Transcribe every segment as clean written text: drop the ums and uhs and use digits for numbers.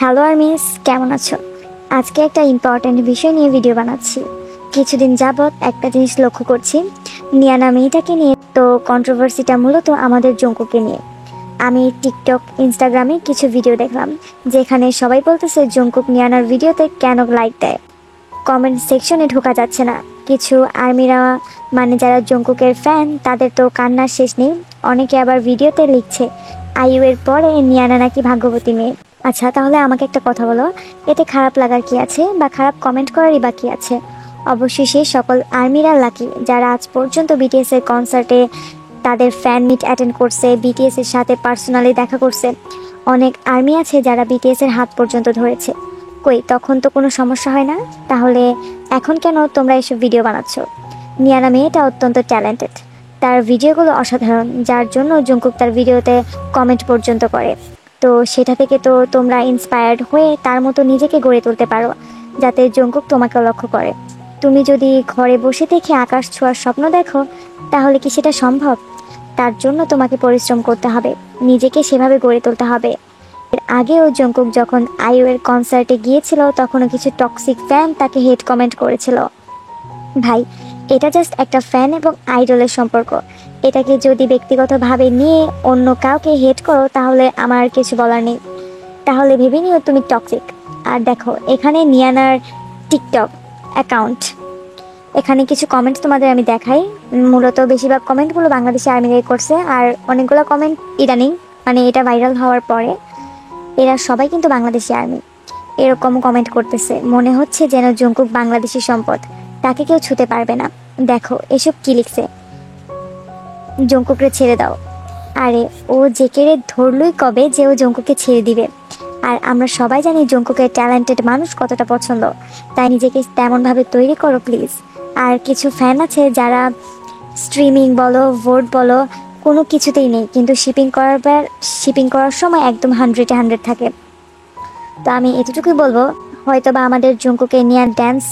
Hello armies, কেমন আছো? আজকে একটা ইম্পর্ট্যান্ট বিষয় নিয়ে ভিডিও বানাচ্ছি। কিছুদিন যাবৎ একটা জিনিস লক্ষ্য করছি, নিয়ানা মেয়েটাকে নিয়ে। তো কন্ট্রোভার্সিটা মূলত আমাদের জঙ্কুকে নিয়ে। আমি টিকটক, ইনস্টাগ্রামে কিছু ভিডিও দেখলাম, যেখানে সবাই বলতেছে জঙ্কুক নিয়ানার ভিডিওতে কেন লাইক দেয়। কমেন্ট সেকশনে ঢোকা যাচ্ছে না। কিছু আর্মিরা, মানে যারা জঙ্কুকের ফ্যান, তাদের তো কান্নার শেষ নেই। অনেকে আবার ভিডিওতে লিখছে আইইউ এর পরে নিয়ানা নাকি ভাগ্যবতী মেয়ে। আচ্ছা, তাহলে আমাকে একটা কথা বলো, এতে খারাপ লাগার কি আছে, বা খারাপ কমেন্ট করারই বা কি আছে? অবশ্যই সেই সকল আর্মিরা লাকি যারা আজ পর্যন্ত বিটিএস এর কনসার্টে তাদের ফ্যান মিট অ্যাটেন্ড করছে, বিটিএস এর সাথে পার্সোনালি দেখা করছে। অনেক আর্মি আছে যারা বিটিএস এর হাত পর্যন্ত ধরেছে। কই, তখন তো কোনো সমস্যা হয় না। তাহলে এখন কেন তোমরা এসব ভিডিও বানাচ্ছ? নিয়ানা মেয়েটা অত্যন্ত ট্যালেন্টেড, তার ভিডিওগুলো অসাধারণ, যার জন্য জঙ্কুক তার ভিডিওতে কমেন্ট পর্যন্ত করে। তো সেটা থেকে তো তোমরা ইন্সপায়ার্ড হয়ে তার মতো নিজেকে গড়ে তুলতে পারো, যাতে জঙ্কুক তোমাকে লক্ষ্য করে। তুমি যদি ঘরে বসে থেকে আকাশ ছোঁয়ার স্বপ্ন দেখো, তাহলে কি সেটা সম্ভব? তার জন্য তোমাকে পরিশ্রম করতে হবে, নিজেকে সেভাবে গড়ে তুলতে হবে। এর আগেও জঙ্কুক যখন আইইউ এর কনসার্টে গিয়েছিল, তখনও কিছু টক্সিক ফ্যান তাকে হেট কমেন্ট করেছিল। ভাই, এটা জাস্ট একটা ফ্যান এবং আইডলের সম্পর্ক। এটাকে যদি ব্যক্তিগতভাবে নিয়ে অন্য কাউকে হেট করো, তাহলে আমার আর কিছু বলার নেই। তাহলে ভেবে নিও তুমি টক্সিক। আর দেখো, এখানে নিয়ানার টিকটক অ্যাকাউন্ট, এখানে কিছু কমেন্টস তোমাদের আমি দেখাই। মূলত বেশিরভাগ কমেন্টগুলো বাংলাদেশি আর্মিরাই করছে, আর অনেকগুলো কমেন্ট ইদানিং, মানে এটা ভাইরাল হওয়ার পরে, এরা সবাই কিন্তু বাংলাদেশি আর্মি। এরকম কমেন্ট করতেছে, মনে হচ্ছে যেন জঙ্কুক বাংলাদেশি সম্পদ, তাকে কেউ ছুতে পারবে না। দেখো এসব কি লিখছে, জঙ্কুকরে ছেড়ে দাও। আরে, ও জেকেরে ধরলই কবে যে ও জঙ্কুককে ছেড়ে দিবে? আর আমরা সবাই জানি জঙ্কুকের ট্যালেন্টেড মানুষ কতটা পছন্দ, তাই নিজেকে তেমনভাবে তৈরি করো প্লিজ। আর কিছু ফ্যান আছে যারা স্ট্রিমিং বলো, ভোট বলো, কোনো কিছুতেই নেই, কিন্তু শিপিং করার সময় একদম 100-এ 100 থাকে। তো আমি এতটুকুই বলবো, হয়তো বা আমাদের জঙ্কুকে নিয়ে ড্যান্স,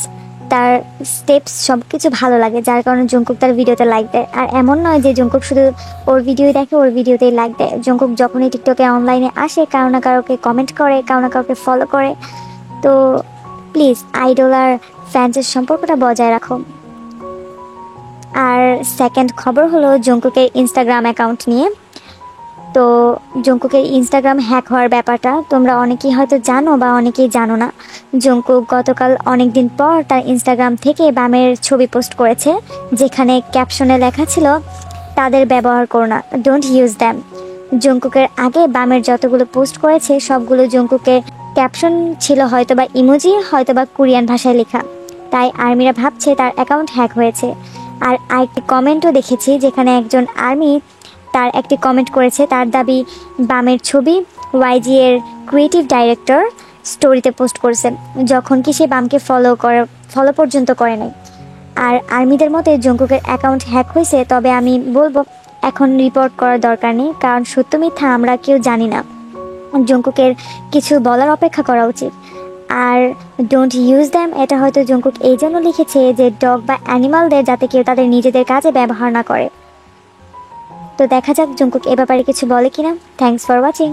তার স্টেপস সব কিছু ভালো লাগে, যার কারণে জঙ্কুক তার ভিডিওতে লাইক দেয়। আর এমন নয় যে জঙ্কুক শুধু ওর ভিডিওই দেখে, ওর ভিডিওতেই লাইক দেয়। জঙ্কুক যখনই টিকটকে অনলাইনে আসে, কারো না কারোকে কমেন্ট করে, কারো না কাউকে ফলো করে। তো প্লিজ আইডল আর ফ্যান্সের সম্পর্কটা বজায় রাখো। আর সেকেন্ড খবর হলো জঙ্কুকের ইনস্টাগ্রাম অ্যাকাউন্ট নিয়ে। তো জঙ্কুকের ইনস্টাগ্রাম হ্যাক হওয়ার ব্যাপারটা তোমরা অনেকেই হয়তো জানো, বা অনেকেই জানো না। জঙ্কুক গতকাল অনেক দিন পর তার ইনস্টাগ্রাম থেকে বামের ছবি পোস্ট করেছে, যেখানে ক্যাপশনে লেখা ছিল তাদের ব্যবহার করো না, ডোন্ট ইউজ দ্যাম। জঙ্কুকের আগে বামের যতগুলো পোস্ট করেছে, সবগুলো জঙ্কুকের ক্যাপশন ছিল হয়তোবা ইমোজি, হয়তোবা কোরিয়ান ভাষায় লেখা। তাই আর্মিরা ভাবছে তার অ্যাকাউন্ট হ্যাক হয়েছে। আর আরেকটি কমেন্টও দেখেছি, যেখানে একজন আর্মি তার একটি কমেন্ট করেছে, তার দাবি বামের ছবি ওয়াইজি এর ক্রিয়েটিভ ডাইরেক্টর স্টোরিতে পোস্ট করেছে, যখন কি সে বামকে ফলো পর্যন্ত করে নাই। আর আর্মিদের মতে জঙ্কুকের অ্যাকাউন্ট হ্যাক হয়েছে, তবে আমি বলবো এখন রিপোর্ট করার দরকার নেই, কারণ সত্য মিথ্যা আমরা কেউ জানি না। জঙ্কুকের কিছু বলার অপেক্ষা করা উচিত। আর ডোন্ট ইউজ দ্যাম, এটা হয়তো জঙ্কুক এই জন্য লিখেছে যে ডগ বা অ্যানিমালদের যাতে কেউ তাদের নিজেদের কাজে ব্যবহার না করে। তো দেখা যাক জঙ্কুক এ ব্যাপারে কিছু বলে কিনা। Thanks for watching.